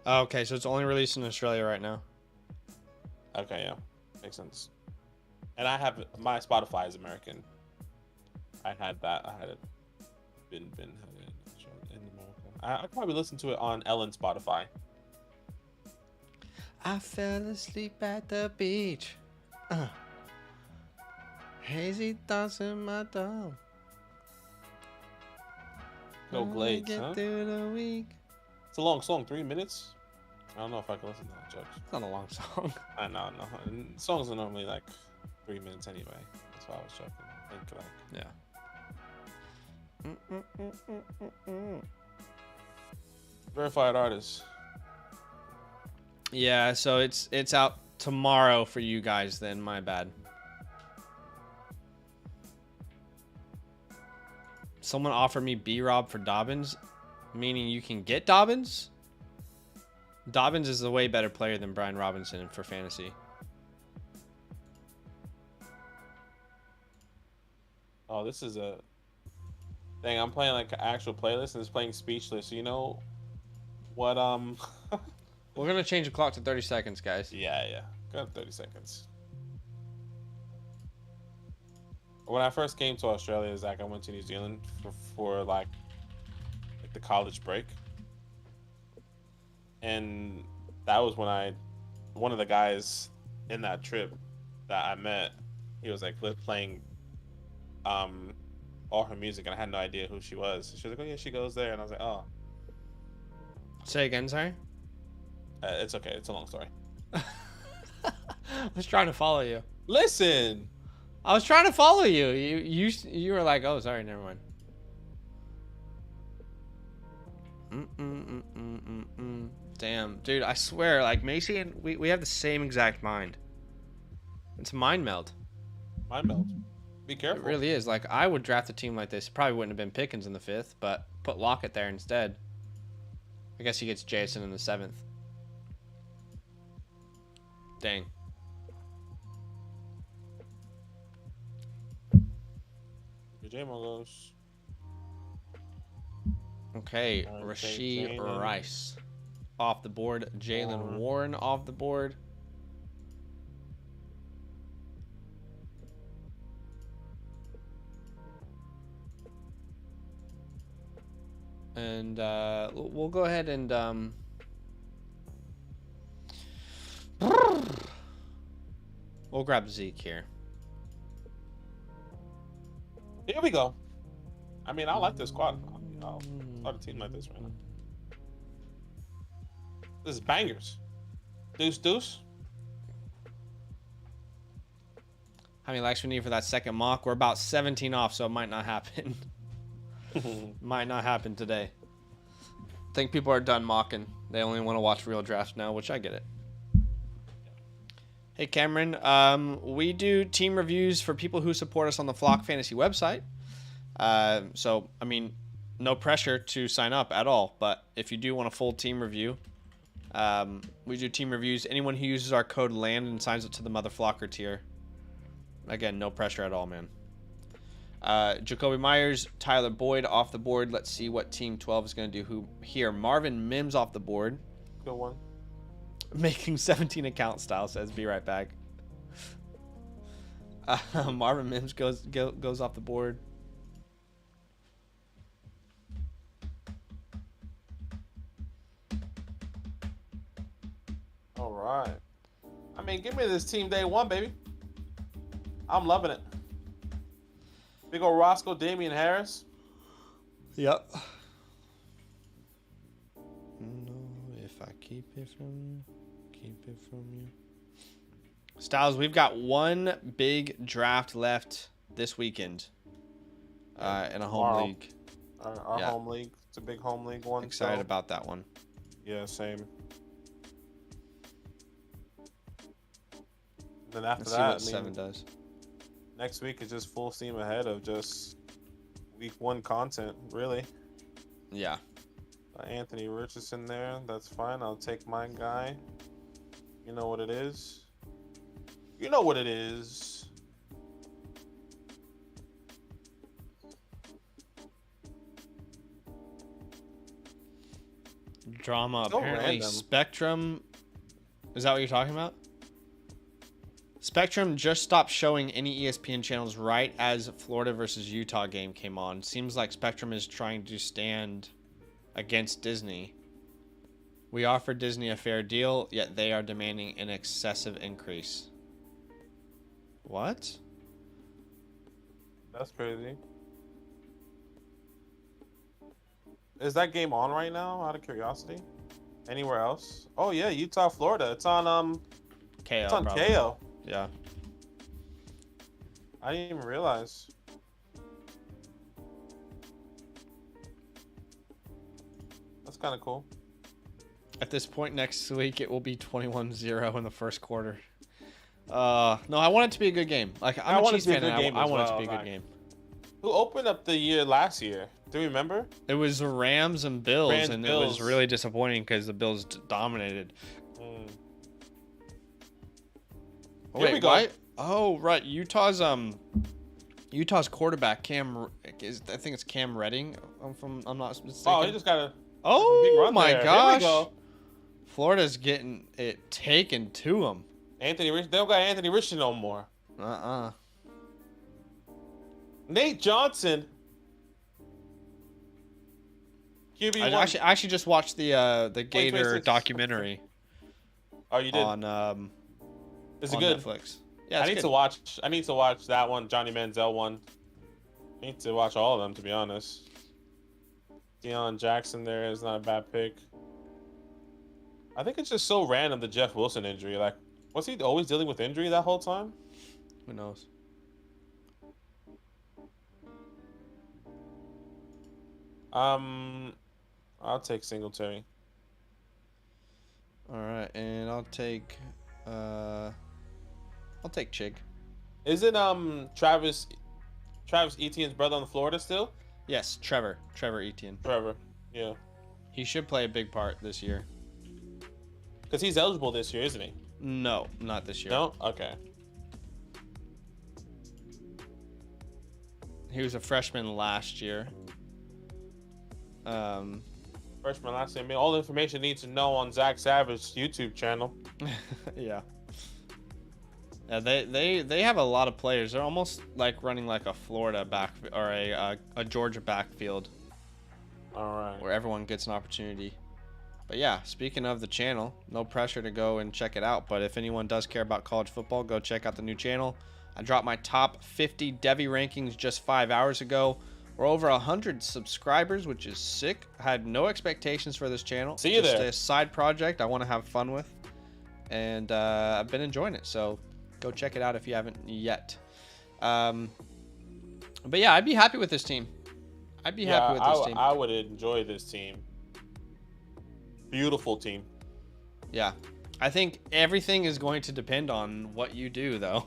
Okay, so it's only released in Australia right now. Okay, yeah, makes sense. And I have my Spotify is American. I had that. I had it. Been had it in America. I probably listened to it on Ellen's Spotify. I fell asleep at the beach. Hazy thoughts in my dome. No Glades, get huh? Through the week. It's a long song, 3 minutes. I don't know if I can listen to that, Jokes. It's not a long song. I know. Songs are normally like 3 minutes anyway. That's why I was checking. Yeah. Verified artist. Yeah, so it's out tomorrow for you guys then, my bad. Someone offered me B-Rob for Dobbins, meaning you can get Dobbins? Dobbins is a way better player than Brian Robinson for fantasy. Oh, this is a thing. I'm playing like an actual playlist and it's playing Speechless. You know what? We're gonna change the clock to 30 seconds, guys. Yeah. Got 30 seconds. When I first came to Australia, Zach, I went to New Zealand for like the college break. And that was when one of the guys in that trip that I met, he was like playing all her music, and I had no idea who she was. She was like, oh yeah, she goes there. And I was like, oh. Say again, sorry? It's okay. It's a long story. I was trying to follow you. Listen. I was trying to follow you. You were like, oh, sorry, never mind. Damn, dude, I swear, like Macy and we have the same exact mind. It's a mind meld. Mind meld. Be careful. It really is. Like, I would draft a team like this. Probably wouldn't have been Pickens in the 5th, but put Lockett there instead. I guess he gets Jason in the 7th. Dang. J-Mo goes. Okay, Rashee Rice off the board. Jalen Warren off the board. And we'll go ahead and we'll grab Zeke here. Here we go. I mean, I like this squad. I'll start a team like this right now. This is bangers. Deuce, deuce. How many likes we need for that second mock? We're about 17 off, so it might not happen. Might not happen today. I think people are done mocking. They only want to watch real drafts now, which I get it. Hey, Cameron. We do team reviews for people who support us on the Flock Fantasy website. So, I mean, no pressure to sign up at all. But if you do want a full team review, we do team reviews. Anyone who uses our code LAND and signs up to the Mother Flocker tier. Again, no pressure at all, man. Jacoby Myers, Tyler Boyd off the board. Let's see what Team 12 is going to do here. Marvin Mims off the board. Good one. Making 17 account style, says be right back. Marvin Mims goes off the board. All right. I mean, give me this team day one, baby. I'm loving it. Big ol' Roscoe, Damian Harris. Yep. No, if I keep it from you, keep it from you. Styles, we've got one big draft left this weekend. In a home league. Our home league. It's a big home league one. Excited about that one. Yeah, same. Then after Let's see what 7 does. Next week is just full steam ahead of just week 1 content, really. Yeah. Anthony Richardson there. That's fine. I'll take my guy. You know what it is. You know what it is. Drama. So Apparently, random. Spectrum. Is that what you're talking about? Spectrum just stopped showing any ESPN channels right as Florida versus Utah game came on. Seems like Spectrum is trying to stand against Disney. We offered Disney a fair deal, yet they are demanding an excessive increase. What? That's crazy. Is that game on right now, out of curiosity? Anywhere else? Oh yeah, Utah, Florida. It's on KO. it's on probably. KO. Yeah. I didn't even realize. That's kind of cool. At this point next week, it will be 21-0 in the first quarter. No, I want it to be a good game. Like, I'm a Chiefs fan, and I want it to be a good game. Who opened up the year last year? Do you remember? It was the Rams and Bills, and Bills. it was really disappointing because the Bills dominated. Oh, Here we go. Why? Oh, right. Utah's quarterback Cam is. I think it's Cam Redding. I'm not mistaken. Oh, he just got a big Oh run my there. gosh! Here we go. Florida's getting it taken to them. Anthony Rich. They don't got Anthony Richardson no more. Nate Johnson. QB1. I actually just watched the Gator 2026. documentary. Oh, you did. On Is it on good? Netflix. Yeah, I it's need good. to watch. I need to watch that one, Johnny Manziel one. I need to watch all of them, to be honest. Deion Jackson there is not a bad pick. I think it's just so random, the Jeff Wilson injury. Like, was he always dealing with injury that whole time? Who knows? I'll take Singletary. All right, and I'll take Chig. Isn't Travis Etienne's brother on the Florida still? Yes, Trevor Etienne. Trevor, yeah, He should play a big part this year. because he's eligible this year, isn't he? No, not this year. No, okay. He was a freshman last year. Freshman last year. I mean, all the information you need to know on Zach Savage's YouTube channel. Yeah. Yeah, they have a lot of players. They're almost like running like a Florida back or a Georgia backfield. All right. where everyone gets an opportunity. But yeah, speaking of the channel, no pressure to go and check it out. But if anyone does care about college football, go check out the new channel. I dropped my top 50 Devi rankings just 5 hours ago. We're over 100 subscribers, which is sick. I had no expectations for this channel. See you just there. a side project I want to have fun with. And I've been enjoying it. So go check it out if you haven't yet. But yeah, I'd be happy with this team. I'd be happy with this team. I would enjoy this team. Beautiful team. Yeah. I think everything is going to depend on what you do, though,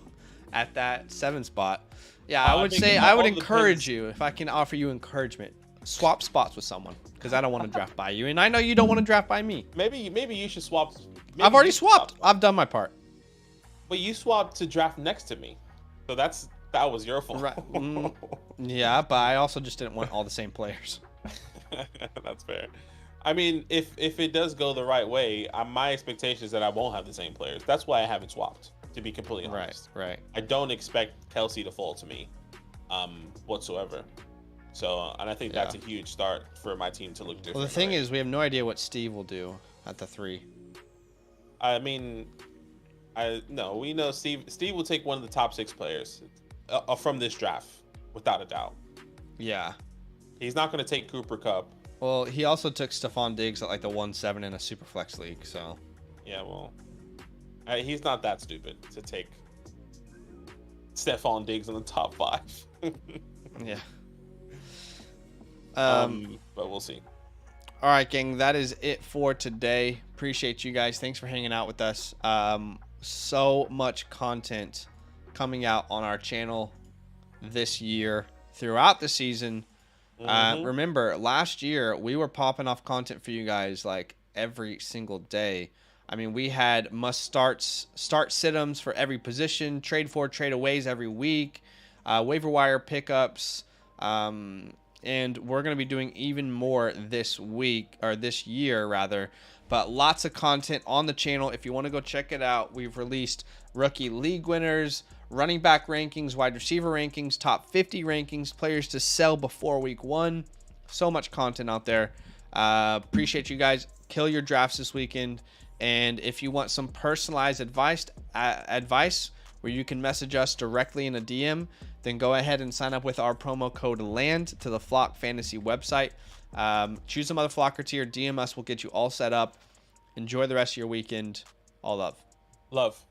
at that 7 spot. Yeah, I would say I would encourage you, if I can offer you encouragement, swap spots with someone, because I don't want to draft by you, and I know you don't want to draft by me. Maybe you should swap. I've already swapped. I've done my part. But you swapped to draft next to me, so that was your fault. Right. Yeah, but I also just didn't want all the same players. That's fair. I mean, if it does go the right way, my expectation is that I won't have the same players. That's why I haven't swapped, to be completely honest. Right. I don't expect Kelsey to fall to me whatsoever. So, and I think that's a huge start for my team to look different. Well, the thing is, we have no idea what Steve will do at the 3. I mean, no, we know Steve will take one of the top 6 players from this draft, without a doubt. Yeah. He's not going to take Cooper Kupp. Well, he also took Stephon Diggs at like the 1-7 in a super flex league, so. Yeah, well, he's not that stupid to take Stephon Diggs in the top 5. Yeah. But we'll see. All right, gang, that is it for today. Appreciate you guys. Thanks for hanging out with us. So much content coming out on our channel this year throughout the season. Remember, last year we were popping off content for you guys like every single day. I mean, we had start sit-ems for every position, trade for, trade aways every week, waiver wire pickups, and we're going to be doing even more this week, or this year rather. But lots of content on the channel. If you want to go check it out, we've released rookie league winners, running back rankings, wide receiver rankings, top 50 rankings, players to sell before week 1. So much content out there. Appreciate you guys. Kill your drafts this weekend. And if you want some personalized advice where you can message us directly in a DM, then go ahead and sign up with our promo code LAND to the Flock Fantasy website. Choose a mother flocker tier, DM us, we'll get you all set up. Enjoy the rest of your weekend. All love. Love.